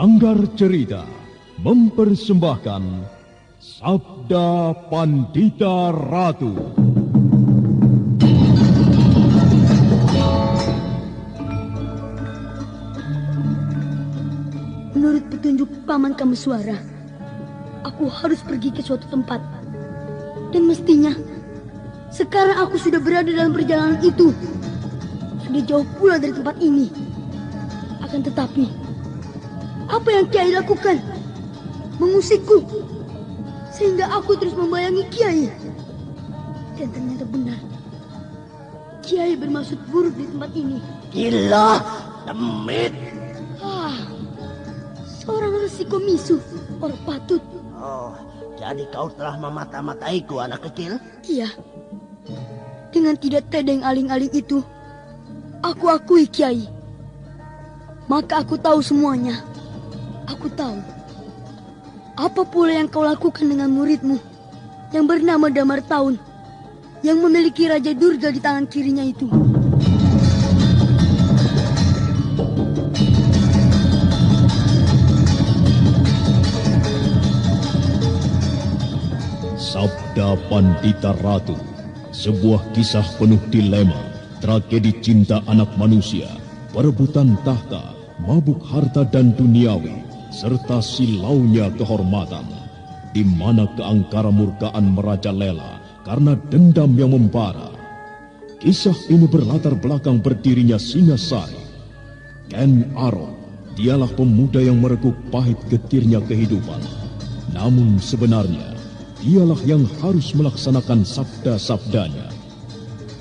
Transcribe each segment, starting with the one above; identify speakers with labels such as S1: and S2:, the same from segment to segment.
S1: Sanggar Cerita mempersembahkan Sabda Pandita Ratu.
S2: Menurut petunjuk Paman Kameswara, aku harus pergi ke suatu tempat. Dan mestinya, sekarang aku sudah berada dalam perjalanan itu. Sudah jauh pula dari tempat ini. Akan tetapi, apa yang Kiai lakukan? Mengusikku, sehingga aku terus membayangi Kiai. Dan ternyata benar, Kiai bermaksud buruk di tempat ini.
S3: Gila, demit.
S2: Seorang resiko misuh, orang patut.
S3: Oh, jadi kau telah memata-mataiku, anak kecil?
S2: Iya. Dengan tidak tedeng aling-aling itu, aku akui Kiai. Maka aku tahu semuanya. Aku tahu. Apa pula yang kau lakukan dengan muridmu yang bernama Damar Taun, yang memiliki Raja Durga di tangan kirinya itu.
S1: Sabda Pandita Ratu, sebuah kisah penuh dilema, tragedi cinta anak manusia, perebutan tahta, mabuk harta dan duniawi, serta silaunya kehormatan, di mana keangkara murkaan merajalela karena dendam yang membara. Kisah ini berlatar belakang berdirinya Singasari. Ken Arok, dialah pemuda yang merekuk pahit getirnya kehidupan. Namun sebenarnya, dialah yang harus melaksanakan sabda-sabdanya.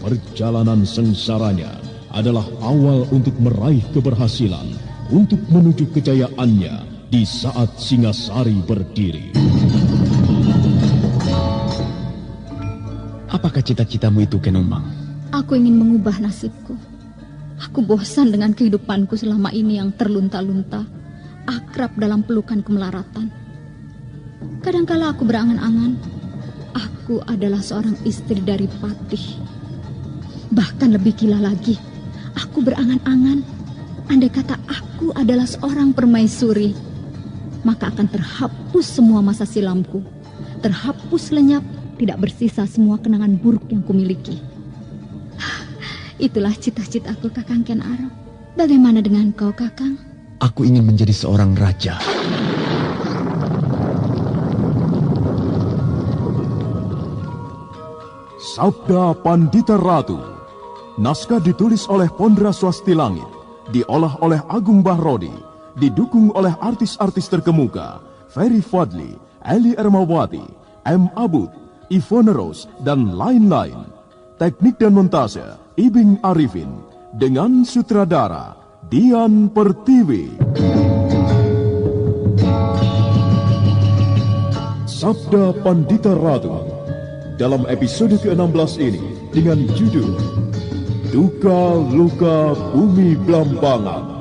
S1: Perjalanan sengsaranya adalah awal untuk meraih keberhasilan, untuk menuju kejayaannya di saat Singasari berdiri.
S4: Apakah cita-citamu itu, Kenombang?
S5: Aku ingin mengubah nasibku. Aku bosan dengan kehidupanku selama ini yang terlunta-lunta, akrab dalam pelukan kemelaratan. Kadangkala aku berangan-angan, aku adalah seorang istri dari Patih. Bahkan lebih gila lagi, aku berangan-angan, andai kata aku adalah seorang permaisuri, maka akan terhapus semua masa silamku. Terhapus lenyap, tidak bersisa semua kenangan buruk yang kumiliki. Itulah cita-citaku, Kakang Ken Arok. Bagaimana dengan kau, Kakang?
S4: Aku ingin menjadi seorang raja.
S1: Sabda Pandita Ratu. Naskah ditulis oleh Pondra Swasti Langit, diolah oleh Agung Bahrodi, didukung oleh artis-artis terkemuka Ferry Fadli, Eli Ermawati, M. Abud, Ivone Rose, dan lain-lain. Teknik dan montase Ibing Arifin, dengan sutradara Dian Pertiwi. Sabda Pandita Ratu dalam episode ke-16 ini dengan judul Duka Luka Bumi Blambangan.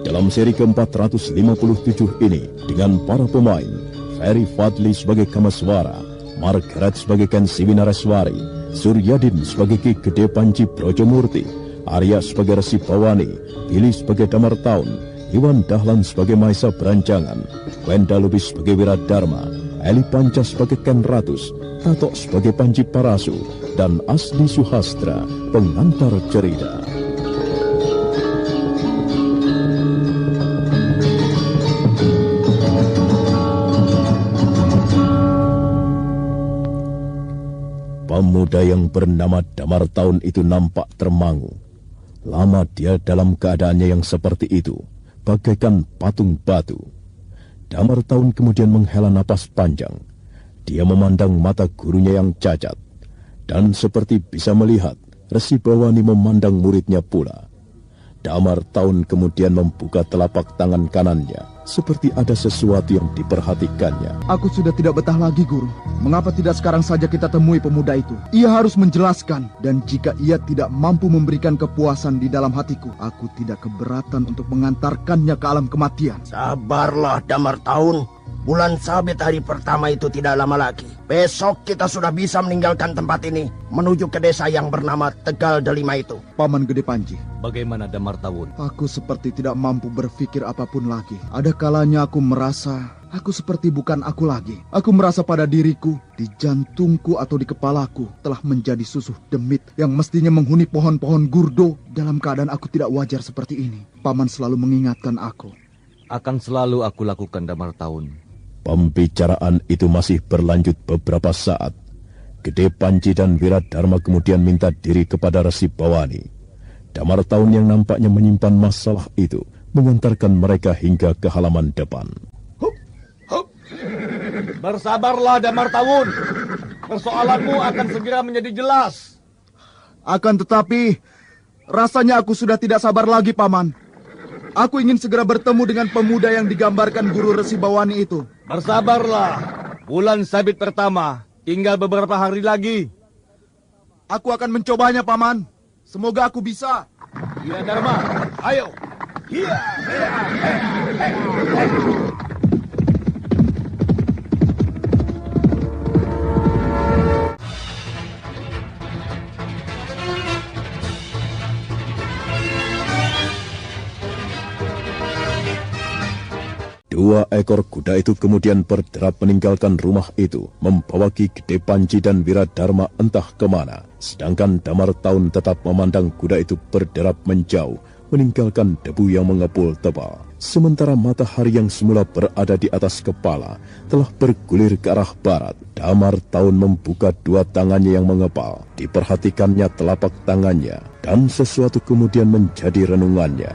S1: Dalam seri ke-457 ini dengan para pemain Ferry Fadli sebagai Kameswara, Margaret sebagai Ken Siwinaraswari, Suryadin sebagai Ki Gede Panji Brojomurti, Arya sebagai Resi Bawani, Billy sebagai Damar Taun, Iwan Dahlan sebagai Maesa Beranjangan, Wenda Lubis sebagai Wiradharma, Eli Panca sebagai Ken Ratus, Tatok sebagai Panji Parasu, dan Asli Suhastra pengantar cerita. Pemuda yang bernama Damar Taun itu nampak termangu. Lama dia dalam keadaannya yang seperti itu, bagaikan patung batu. Damar Taun kemudian menghela napas panjang. Dia memandang mata gurunya yang cacat, dan seperti bisa melihat Resi Bawani memandang muridnya pula. Damar Taun kemudian membuka telapak tangan kanannya seperti ada sesuatu yang diperhatikannya.
S6: Aku sudah tidak betah lagi, Guru. Mengapa tidak sekarang saja kita temui pemuda itu? Ia harus menjelaskan, dan jika ia tidak mampu memberikan kepuasan di dalam hatiku, aku tidak keberatan untuk mengantarkannya ke alam kematian.
S3: Sabarlah, Damar Tahun. Bulan sabit hari pertama itu tidak lama lagi. Besok kita sudah bisa meninggalkan tempat ini, menuju ke desa yang bernama Tegal Delima itu.
S6: Paman Gede Panji,
S7: Bagaimana Damar Tawun?
S6: aku seperti tidak mampu berpikir apapun lagi. Ada kalanya aku merasa aku seperti bukan aku lagi. Aku merasa pada diriku, di jantungku atau di kepalaku telah menjadi susuh demit yang mestinya menghuni pohon-pohon gurdo. Dalam keadaan aku tidak wajar seperti ini, Paman selalu mengingatkan aku.
S7: Akan selalu aku lakukan, Damar Tawun.
S1: Pembicaraan itu masih berlanjut beberapa saat. Gede Panji dan Wiradharma kemudian minta diri kepada Resi Bawani. Damar Tahun yang nampaknya menyimpan masalah itu mengantarkan mereka hingga ke halaman depan.
S7: Bersabarlah, Damar Tawun. Persoalanmu akan segera menjadi jelas.
S6: Akan tetapi, rasanya aku sudah tidak sabar lagi, Paman. Aku ingin segera bertemu dengan pemuda yang digambarkan Guru Resi Bawani itu.
S7: Bersabarlah. Bulan sabit pertama tinggal beberapa hari lagi.
S6: Aku akan mencobanya, Paman. Semoga aku bisa.
S7: Wiradharma, ayo.
S1: Dua ekor kuda itu kemudian berderap meninggalkan rumah itu, membawa Ki Gede Panji dan Wiradharma entah kemana. Sedangkan Damar Tahun tetap memandang kuda itu berderap menjauh, meninggalkan debu yang mengepul tebal. Sementara matahari yang semula berada di atas kepala telah bergulir ke arah barat. Damar Tahun membuka dua tangannya yang mengepal. Diperhatikannya telapak tangannya, dan sesuatu kemudian menjadi renungannya.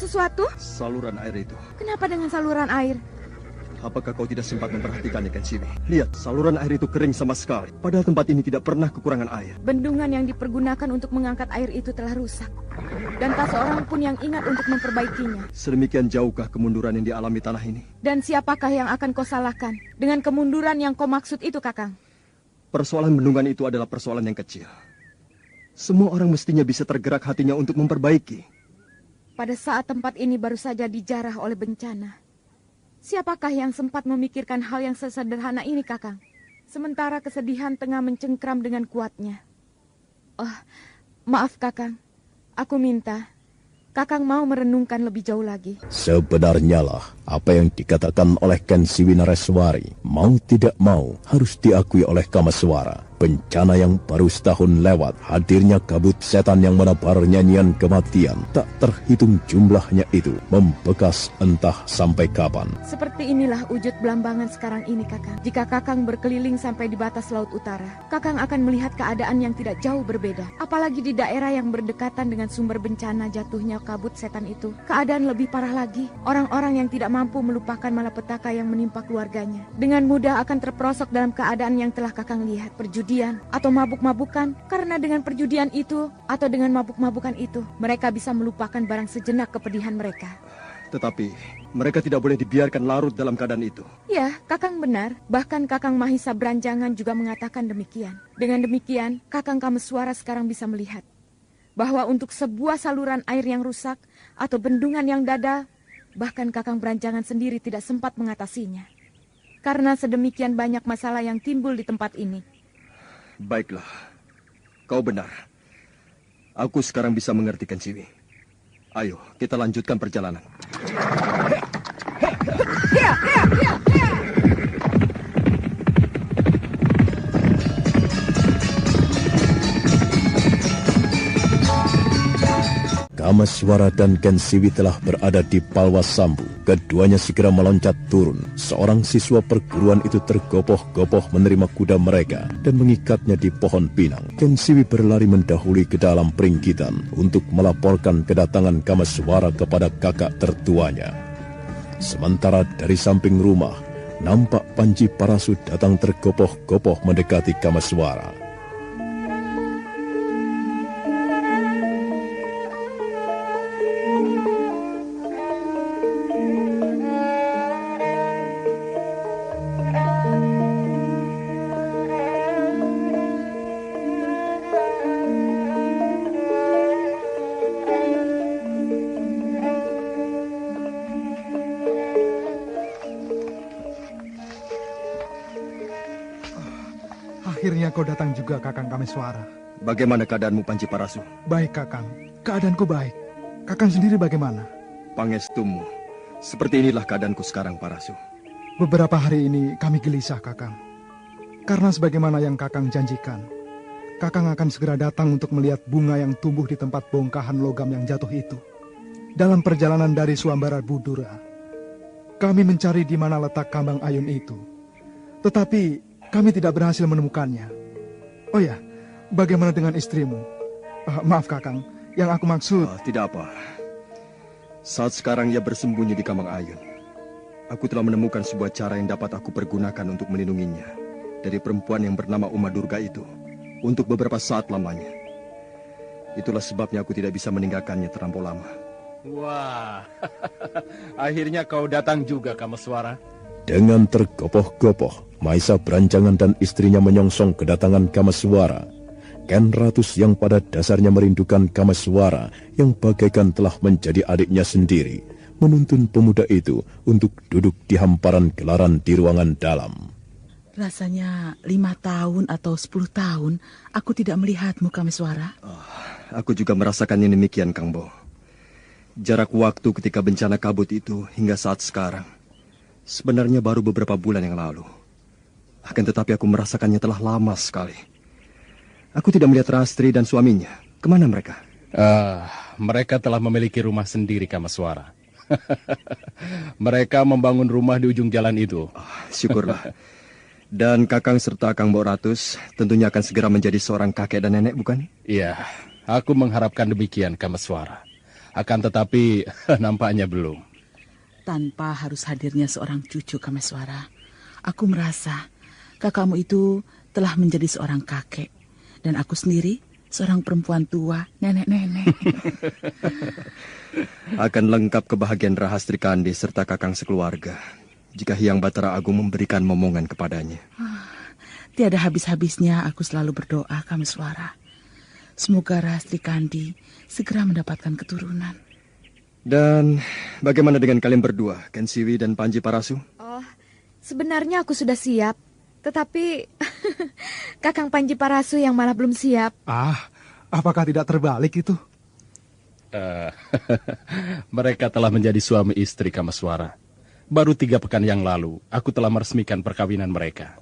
S8: Sesuatu?
S9: Saluran air itu.
S8: Kenapa dengan saluran air?
S9: Apakah kau tidak sempat memperhatikannya, Kensiwi? Lihat, saluran air itu kering sama sekali. Padahal tempat ini tidak pernah kekurangan air.
S8: Bendungan yang dipergunakan untuk mengangkat air itu telah rusak. Dan tak seorang pun yang ingat untuk memperbaikinya.
S9: Sedemikian jauhkah kemunduran yang dialami tanah ini?
S8: Dan siapakah yang akan kau salahkan dengan kemunduran yang kau maksud itu, Kakang?
S9: Persoalan bendungan itu adalah persoalan yang kecil. Semua orang mestinya bisa tergerak hatinya untuk memperbaiki.
S8: Pada saat tempat ini baru saja dijarah oleh bencana. Siapakah yang sempat memikirkan hal yang sesederhana ini, Kakang? Sementara kesedihan tengah mencengkram dengan kuatnya. Oh, maaf, Kakang. Aku minta Kakang mau merenungkan lebih jauh lagi.
S1: Sebenarnya lah, apa yang dikatakan oleh Kensiwi Nareswari, mau tidak mau harus diakui oleh Kamaswara. Bencana yang baru setahun lewat, hadirnya kabut setan yang menebar nyanyian kematian, tak terhitung jumlahnya itu, membekas entah sampai kapan.
S8: Seperti inilah wujud Belambangan sekarang ini, Kakang. Jika Kakang berkeliling sampai di batas Laut Utara, Kakang akan melihat keadaan yang tidak jauh berbeda. Apalagi di daerah yang berdekatan dengan sumber bencana jatuhnya kabut setan itu, keadaan lebih parah lagi. Orang-orang yang tidak mampu melupakan malapetaka yang menimpa keluarganya, dengan mudah akan terperosok dalam keadaan yang telah Kakang lihat, perjudian atau mabuk-mabukan. Karena dengan perjudian itu atau dengan mabuk-mabukan itu, mereka bisa melupakan barang sejenak kepedihan mereka.
S9: Tetapi mereka tidak boleh dibiarkan larut dalam keadaan itu.
S8: Ya, Kakang benar. Bahkan Kakang Mahisa Beranjangan juga mengatakan demikian. Dengan demikian, Kakang Kameswara sekarang bisa melihat bahwa untuk sebuah saluran air yang rusak atau bendungan yang dada, bahkan Kakang Beranjangan sendiri tidak sempat mengatasinya. Karena sedemikian banyak masalah yang timbul di tempat ini.
S9: Baiklah, kau benar. Aku sekarang bisa mengerti, Kensiwi. Ayo, kita lanjutkan perjalanan.
S1: Kamaswara dan Kensiwi telah berada di Palwasambu. Keduanya segera meloncat turun. Seorang siswa perguruan itu tergopoh-gopoh menerima kuda mereka dan mengikatnya di pohon pinang. Kensiwi berlari mendahului ke dalam peringgitan untuk melaporkan kedatangan Kamaswara kepada kakak tertuanya. Sementara dari samping rumah, nampak Panji Parasu datang tergopoh-gopoh mendekati Kamaswara.
S10: Akhirnya kau datang juga, Kakang Kameswara.
S9: Bagaimana keadaanmu, Panji Parasu?
S10: Baik, Kakang. Keadaanku baik. Kakang sendiri bagaimana?
S9: Pangestumu. Seperti inilah keadaanku sekarang, Parasu.
S10: Beberapa hari ini kami gelisah, Kakang. Karena sebagaimana yang Kakang janjikan, Kakang akan segera datang untuk melihat bunga yang tumbuh di tempat bongkahan logam yang jatuh itu. Dalam perjalanan dari Suambara Budura, kami mencari di mana letak kambang ayun itu. Tetapi kami tidak berhasil menemukannya. Oh ya, bagaimana dengan istrimu? Maaf, Kakang, yang aku maksud...
S9: Tidak apa. Saat sekarang ia bersembunyi di kambang ayun. Aku telah menemukan sebuah cara yang dapat aku pergunakan untuk melindunginya dari perempuan yang bernama Uma Durga itu untuk beberapa saat lamanya. Itulah sebabnya aku tidak bisa meninggalkannya terlampau lama.
S11: Wah, akhirnya kau datang juga, Kamaswara.
S1: Dengan tergopoh-gopoh, Maisa Beranjangan dan istrinya menyongsong kedatangan Kamaswara. Ken Ratus yang pada dasarnya merindukan Kamaswara yang bagaikan telah menjadi adiknya sendiri, menuntun pemuda itu untuk duduk di hamparan gelaran di ruangan dalam.
S12: Rasanya 5 tahun atau 10 tahun aku tidak melihatmu, Kameswara.
S9: Aku juga merasakannya demikian, Kang Bo. Jarak waktu ketika bencana kabut itu hingga saat sekarang sebenarnya baru beberapa bulan yang lalu. Akan tetapi aku merasakannya telah lama sekali. Aku tidak melihat Rastri dan suaminya. Kemana mereka?
S11: Mereka telah memiliki rumah sendiri, Kamaswara. Mereka membangun rumah di ujung jalan itu.
S9: Syukurlah. Dan Kakang serta Kang Boratus tentunya akan segera menjadi seorang kakek dan nenek, bukan?
S11: Iya, aku mengharapkan demikian, Kamaswara. Akan tetapi nampaknya belum.
S12: Tanpa harus hadirnya seorang cucu, Kameswara, aku merasa kakakmu itu telah menjadi seorang kakek. Dan aku sendiri seorang perempuan tua, nenek-nenek.
S9: Akan lengkap kebahagiaan Rahastri Kandi serta Kakang sekeluarga jika Hyang Batara Agung memberikan momongan kepadanya.
S12: Tiada habis-habisnya aku selalu berdoa, Kameswara. Semoga Rahastri Kandi segera mendapatkan keturunan.
S9: Dan bagaimana dengan kalian berdua, Kensiwi dan Panji Parasu?
S8: Sebenarnya aku sudah siap. Tetapi Kakang Panji Parasu yang malah belum siap.
S10: Apakah tidak terbalik itu?
S11: Mereka telah menjadi suami istri, Kamaswara. Baru 3 pekan yang lalu, aku telah meresmikan perkawinan mereka.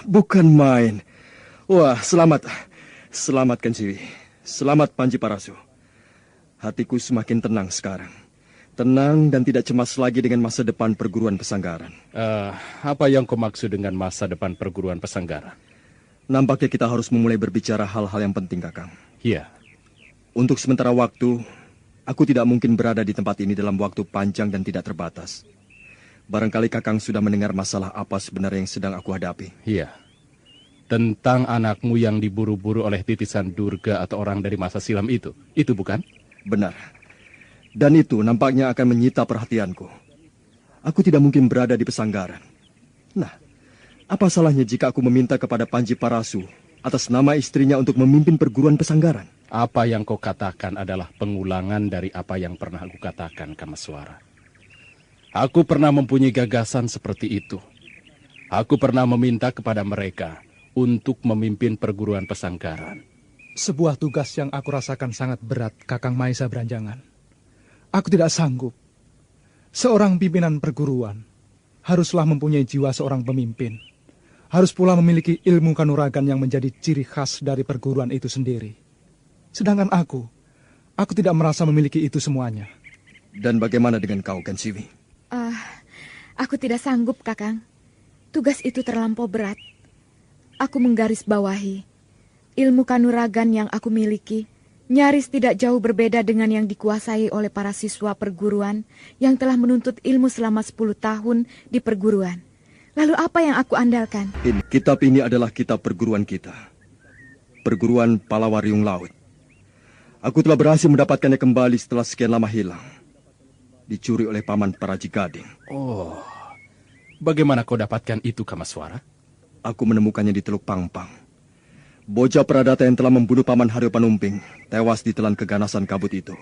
S9: Bukan main. Wah, selamat. Selamat, Kensiwi. Selamat, Panji Parasu. Hatiku semakin tenang sekarang. Tenang dan tidak cemas lagi dengan masa depan perguruan pesanggaran.
S11: Apa yang kau maksud dengan masa depan perguruan pesanggaran?
S9: Nampaknya kita harus memulai berbicara hal-hal yang penting, Kakang.
S11: Iya.
S9: Untuk sementara waktu, aku tidak mungkin berada di tempat ini dalam waktu panjang dan tidak terbatas. Barangkali Kakang sudah mendengar masalah apa sebenarnya yang sedang aku hadapi.
S11: Iya. Tentang anakmu yang diburu-buru oleh titisan Durga atau orang dari masa silam itu. Itu bukan?
S9: Benar. Dan itu nampaknya akan menyita perhatianku. Aku tidak mungkin berada di pesanggaran. Nah, apa salahnya jika aku meminta kepada Panji Parasu atas nama istrinya untuk memimpin perguruan pesanggaran?
S11: Apa yang kau katakan adalah pengulangan dari apa yang pernah aku katakan, Kamaswara. Aku pernah mempunyai gagasan seperti itu. Aku pernah meminta kepada mereka untuk memimpin perguruan pesanggaran.
S10: Sebuah tugas yang aku rasakan sangat berat, Kakang Maisa Beranjangan. Aku tidak sanggup. Seorang pimpinan perguruan haruslah mempunyai jiwa seorang pemimpin. Harus pula memiliki ilmu kanuragan yang menjadi ciri khas dari perguruan itu sendiri. Sedangkan aku Aku tidak merasa memiliki itu semuanya.
S9: Dan bagaimana dengan kau, Kensiwi?
S8: Aku tidak sanggup, Kakang. Tugas itu terlampau berat. Aku menggarisbawahi. Ilmu kanuragan yang aku miliki nyaris tidak jauh berbeda dengan yang dikuasai oleh para siswa perguruan yang telah menuntut ilmu selama 10 tahun di perguruan. Lalu apa yang aku andalkan?
S9: Kitab ini adalah kitab perguruan kita. Perguruan Palawariung Laut. Aku telah berhasil mendapatkannya kembali setelah sekian lama hilang. Dicuri oleh paman Paraji Gading.
S11: Oh, bagaimana kau dapatkan itu, Kamaswara?
S9: Aku menemukannya di Teluk Pangpang. Bocah Pradata yang telah membunuh paman Haryo Panumping tewas ditelan keganasan kabut itu.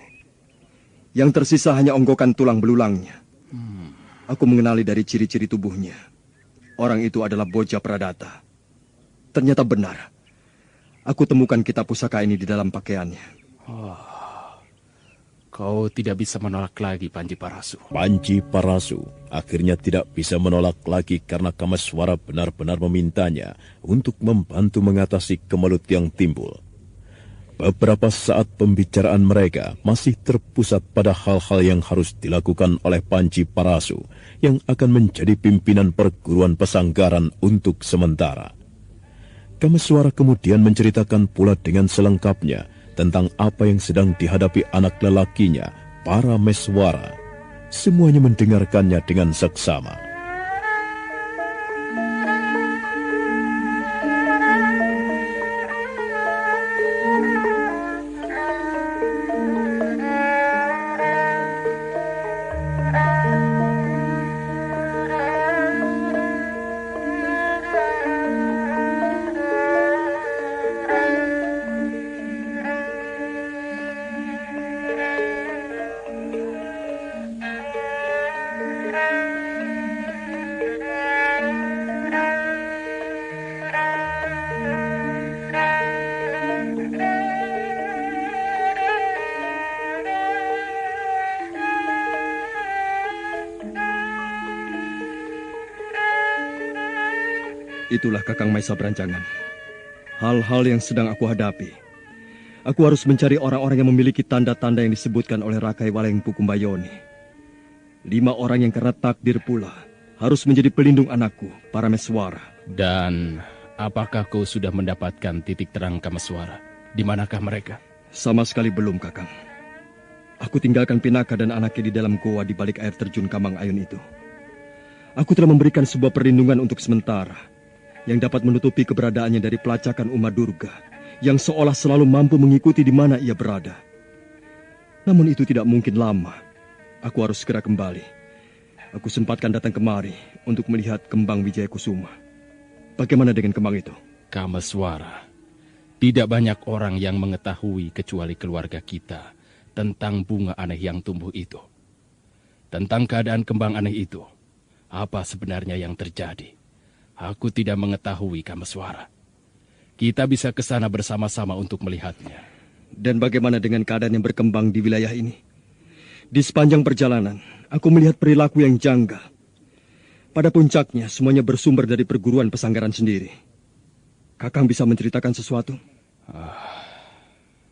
S9: Yang tersisa hanya onggokan tulang belulangnya. Aku mengenali dari ciri-ciri tubuhnya. Orang itu adalah bocah Pradata. Ternyata benar. Aku temukan kitab pusaka ini di dalam pakaiannya.
S11: Kau tidak bisa menolak lagi, Panji Parasu.
S1: Panji Parasu akhirnya tidak bisa menolak lagi karena Kamaswara benar-benar memintanya untuk membantu mengatasi kemelut yang timbul. Beberapa saat pembicaraan mereka masih terpusat pada hal-hal yang harus dilakukan oleh Panji Parasu yang akan menjadi pimpinan perguruan pesanggaran untuk sementara. Kamaswara kemudian menceritakan pula dengan selengkapnya tentang apa yang sedang dihadapi anak lelakinya, Parameswara. Semuanya mendengarkannya dengan seksama.
S9: Itulah Kakang Maesa Berancangan. Hal-hal yang sedang aku hadapi. Aku harus mencari orang-orang yang memiliki tanda-tanda yang disebutkan oleh Rakai Walengpu Kumbayoni. 5 orang yang karena takdir pula harus menjadi pelindung anakku, Parameswara.
S11: Dan apakah kau sudah mendapatkan titik terang Kamaswara? Di manakah mereka?
S9: Sama sekali belum, Kakang. Aku tinggalkan Pinaka dan anaknya di dalam goa di balik air terjun Kamang Ayun itu. Aku telah memberikan sebuah perlindungan untuk sementara yang dapat menutupi keberadaannya dari pelacakan Uma Durga yang seolah selalu mampu mengikuti di mana ia berada. Namun itu tidak mungkin lama. Aku harus segera kembali. Aku sempatkan datang kemari untuk melihat kembang Wijaya Kusuma. Bagaimana dengan kembang itu?
S11: Kamaswara, tidak banyak orang yang mengetahui kecuali keluarga kita tentang bunga aneh yang tumbuh itu. Tentang keadaan kembang aneh itu, apa sebenarnya yang terjadi? Aku tidak mengetahui, Kamaswara. Kita bisa ke sana bersama-sama untuk melihatnya.
S9: Dan bagaimana dengan keadaan yang berkembang di wilayah ini? Di sepanjang perjalanan, aku melihat perilaku yang janggal. Pada puncaknya, semuanya bersumber dari perguruan pesanggaran sendiri. Kakang bisa menceritakan sesuatu?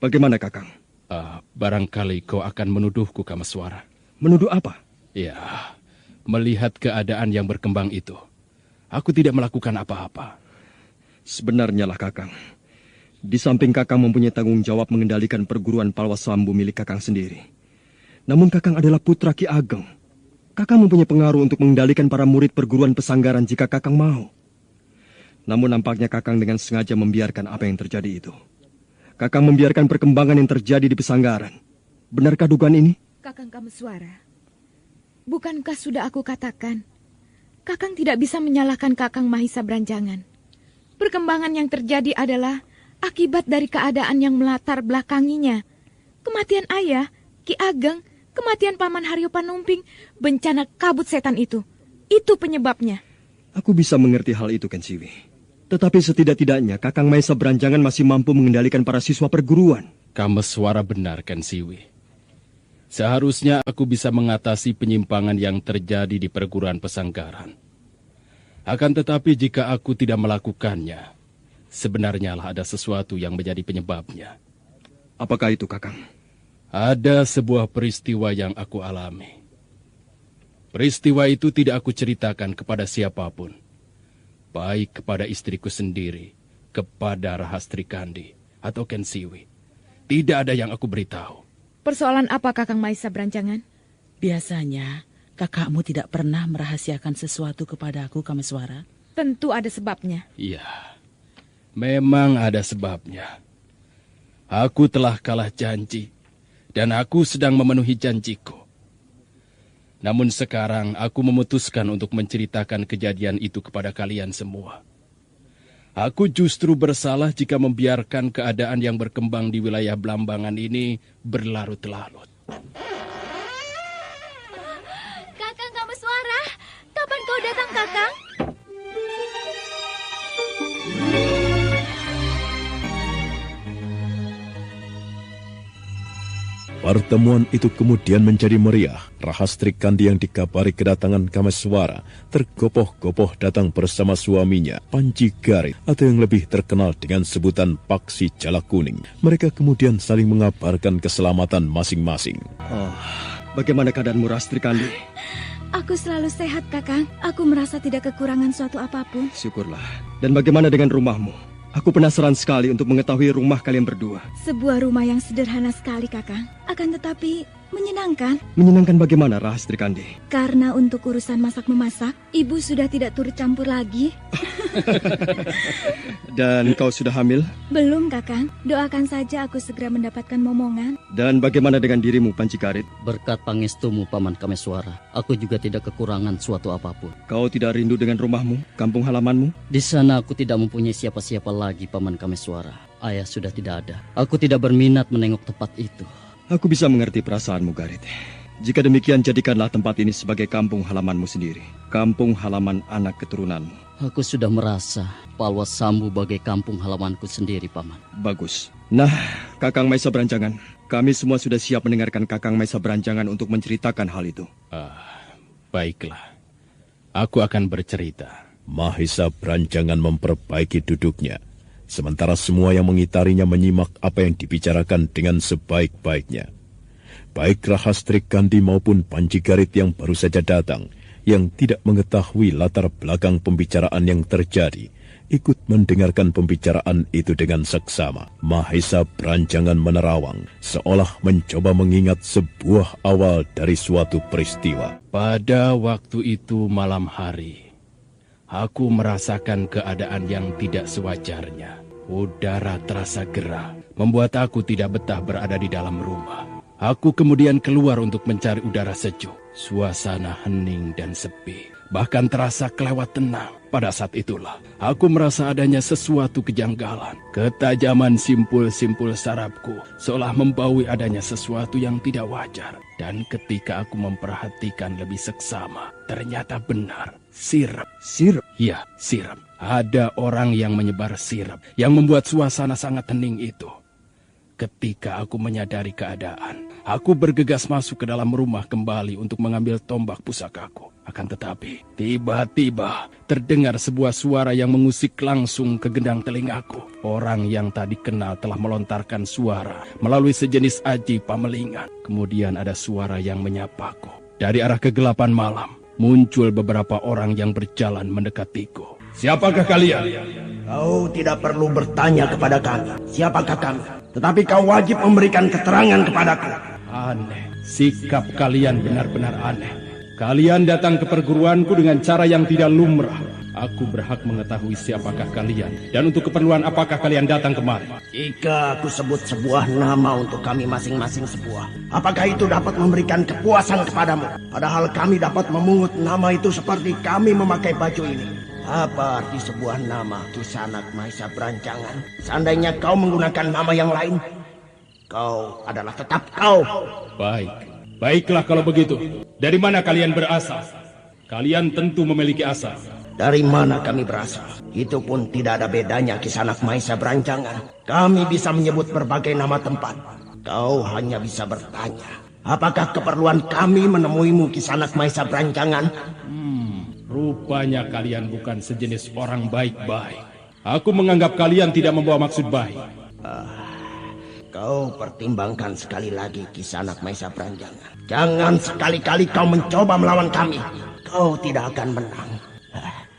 S9: Bagaimana, Kakang?
S11: Barangkali kau akan menuduhku, Kamaswara.
S9: Menuduh apa?
S11: Ya, melihat keadaan yang berkembang itu. Aku tidak melakukan apa-apa.
S9: Sebenarnya lah, Kakang. Di samping Kakang mempunyai tanggung jawab mengendalikan perguruan Palwasambu milik Kakang sendiri. Namun Kakang adalah putra Ki Ageng. Kakang mempunyai pengaruh untuk mengendalikan para murid perguruan pesanggaran jika Kakang mau. Namun nampaknya Kakang dengan sengaja membiarkan apa yang terjadi itu. Kakang membiarkan perkembangan yang terjadi di pesanggaran. Benarkah dugaan ini?
S8: Kakang Kamaswara, bukankah sudah aku katakan, Kakang tidak bisa menyalahkan Kakang Mahisa Berancangan. Perkembangan yang terjadi adalah akibat dari keadaan yang melatar belakanginya. Kematian ayah, Ki Ageng, kematian Paman Haryo Panumping, bencana kabut setan itu. Itu penyebabnya.
S9: Aku bisa mengerti hal itu, Kensiwi. Tetapi setidak-tidaknya Kakang Mahisa Berancangan masih mampu mengendalikan para siswa perguruan.
S11: Kamaswara benar, Kensiwi. Seharusnya aku bisa mengatasi penyimpangan yang terjadi di perguruan pesanggaran. Akan tetapi jika aku tidak melakukannya, sebenarnya lah ada sesuatu yang menjadi penyebabnya.
S9: Apakah itu, Kakang?
S11: Ada sebuah peristiwa yang aku alami. Peristiwa itu tidak aku ceritakan kepada siapapun. Baik kepada istriku sendiri, kepada Rahastri Kandi, atau Ken Siwi. Tidak ada yang aku beritahu.
S8: Persoalan apa Kakang Maisa Berancangan?
S12: Biasanya, kakakmu tidak pernah merahasiakan sesuatu kepadaku, Kameswara.
S8: Tentu ada sebabnya.
S11: Iya, memang ada sebabnya. Aku telah kalah janji, dan aku sedang memenuhi janjiku. Namun sekarang aku memutuskan untuk menceritakan kejadian itu kepada kalian semua. Aku justru bersalah jika membiarkan keadaan yang berkembang di wilayah Blambangan ini berlarut-larut.
S5: Kakang Kameswara, kapan kau datang, Kakang?
S1: Pertemuan itu kemudian menjadi meriah. Rahastri Kandi yang dikabari kedatangan Kameswara tergopoh-gopoh datang bersama suaminya, Panji Garit, atau yang lebih terkenal dengan sebutan Paksi Jala Kuning. Mereka kemudian saling mengabarkan keselamatan masing-masing.
S9: Oh, bagaimana keadaanmu, Rahastri Kandi?
S13: Aku selalu sehat, Kakang. Aku merasa tidak kekurangan suatu apapun.
S9: Syukurlah. Dan bagaimana dengan rumahmu? Aku penasaran sekali untuk mengetahui rumah kalian berdua.
S13: Sebuah rumah yang sederhana sekali, Kakang. Akan tetapi menyenangkan.
S9: Menyenangkan bagaimana, Rahastri Kandi?
S13: Karena untuk urusan masak-memasak, ibu sudah tidak turut campur lagi.
S9: Dan kau sudah hamil?
S13: Belum, Kakang. Doakan saja aku segera mendapatkan momongan.
S9: Dan bagaimana dengan dirimu, Panji Garit?
S14: Berkat pangestumu, Paman Kameswara, aku juga tidak kekurangan suatu apapun.
S9: Kau tidak rindu dengan rumahmu, kampung halamanmu?
S14: Di sana aku tidak mempunyai siapa-siapa lagi, Paman Kameswara. Ayah sudah tidak ada. Aku tidak berminat menengok tempat itu.
S9: Aku bisa mengerti perasaanmu, Garit. Jika demikian, jadikanlah tempat ini sebagai kampung halamanmu sendiri. Kampung halaman anak keturunanmu.
S14: Aku sudah merasa Palwa Sambu bagai kampung halamanku sendiri, Paman.
S9: Bagus. Nah, Kakang Maisa Berancangan, kami semua sudah siap mendengarkan Kakang Maisa Berancangan untuk menceritakan hal itu.
S11: Baiklah. Aku akan bercerita.
S1: Mahesa Berancangan memperbaiki duduknya, sementara semua yang mengitarinya menyimak apa yang dibicarakan dengan sebaik-baiknya. Baik Rahastri Kandi maupun Panji Garit yang baru saja datang, yang tidak mengetahui latar belakang pembicaraan yang terjadi, ikut mendengarkan pembicaraan itu dengan seksama. Mahesa Berancangan menerawang, seolah mencoba mengingat sebuah awal dari suatu peristiwa.
S11: Pada waktu itu malam hari, aku merasakan keadaan yang tidak sewajarnya. Udara terasa gerah, membuat aku tidak betah berada di dalam rumah. Aku kemudian keluar untuk mencari udara sejuk. Suasana hening dan sepi, bahkan terasa kelewat tenang. Pada saat itulah, aku merasa adanya sesuatu kejanggalan. Ketajaman simpul-simpul sarafku seolah membaui adanya sesuatu yang tidak wajar. Dan ketika aku memperhatikan lebih seksama, ternyata benar, sirap.
S9: Sirap?
S11: Ya, sirap. Ada orang yang menyebar sirap yang membuat suasana sangat hening itu. Ketika aku menyadari keadaan, aku bergegas masuk ke dalam rumah kembali untuk mengambil tombak pusakaku. Akan tetapi, tiba-tiba terdengar sebuah suara yang mengusik langsung ke gendang telingaku. Orang yang tadi kenal telah melontarkan suara melalui sejenis aji pamelingan. Kemudian ada suara yang menyapaku. Dari arah kegelapan malam, muncul beberapa orang yang berjalan mendekatiku.
S3: Siapakah kalian? Kau tidak perlu bertanya kepada kami. Siapakah kami? Tetapi kau wajib memberikan keterangan kepadaku.
S11: Aneh, sikap kalian benar-benar aneh. Kalian datang ke perguruanku dengan cara yang tidak lumrah. Aku berhak mengetahui siapakah kalian dan untuk keperluan apakah kalian datang kemari.
S3: Jika aku sebut sebuah nama untuk kami masing-masing sebuah, apakah itu dapat memberikan kepuasan kepadamu? Padahal kami dapat memungut nama itu seperti kami memakai baju ini. Apa arti sebuah nama Kisanak Maisa Berancangan? Seandainya kau menggunakan nama yang lain, kau adalah tetap kau.
S11: Baik, baiklah kalau begitu. Dari mana kalian berasal? Kalian tentu memiliki asal.
S3: Dari mana kami berasal? Itu pun tidak ada bedanya, Kisanak Maisa Berancangan. Kami bisa menyebut berbagai nama tempat. Kau hanya bisa bertanya, apakah keperluan kami menemuimu, Kisanak Maisa Berancangan?
S11: Rupanya kalian bukan sejenis orang baik-baik. Aku menganggap kalian tidak membawa maksud baik.
S3: Kau pertimbangkan sekali lagi Kisanak Maesa Pranjangan. Jangan sekali-kali kau mencoba melawan kami. Kau tidak akan menang.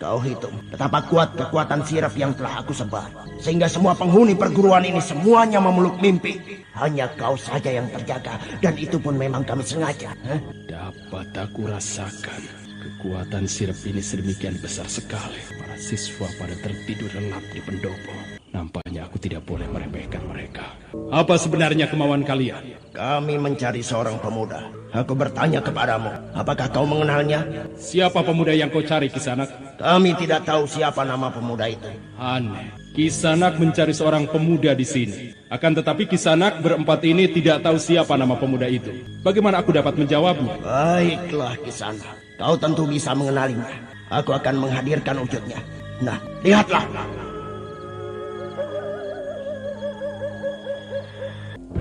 S3: Kau hitung betapa kuat kekuatan sirap yang telah aku sebar. Sehingga semua penghuni perguruan ini semuanya memeluk mimpi. Hanya kau saja yang terjaga. Dan itu pun memang kami sengaja.
S11: Dapat aku rasakan kekuatan sirap ini sedemikian besar sekali. Para siswa pada tertidur lelap di pendopo. Nampaknya aku tidak boleh meremehkan mereka. Apa sebenarnya kemauan kalian?
S3: Kami mencari seorang pemuda. Aku bertanya kepadamu, apakah kau mengenalnya?
S11: Siapa pemuda yang kau cari, Kisanak?
S3: Kami tidak tahu siapa nama pemuda itu.
S11: Aneh. Kisanak mencari seorang pemuda di sini. Akan tetapi Kisanak berempat ini tidak tahu siapa nama pemuda itu. Bagaimana aku dapat menjawabnya?
S3: Baiklah, Kisanak. Kau tentu bisa mengenalinya. Aku akan menghadirkan wujudnya. Nah, lihatlah.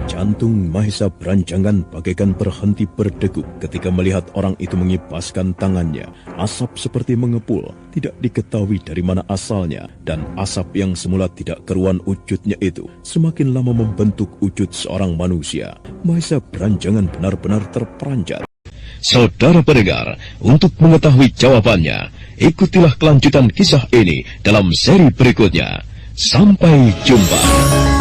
S1: Jantung Mahesa Pranjangan bagaikan berhenti berdegup ketika melihat orang itu mengipaskan tangannya. Asap seperti mengepul, tidak diketahui dari mana asalnya. Dan asap yang semula tidak keruan wujudnya itu semakin lama membentuk wujud seorang manusia. Mahesa Pranjangan benar-benar terperanjat. Saudara pendengar, untuk mengetahui jawabannya, ikutilah kelanjutan kisah ini dalam seri berikutnya. Sampai jumpa.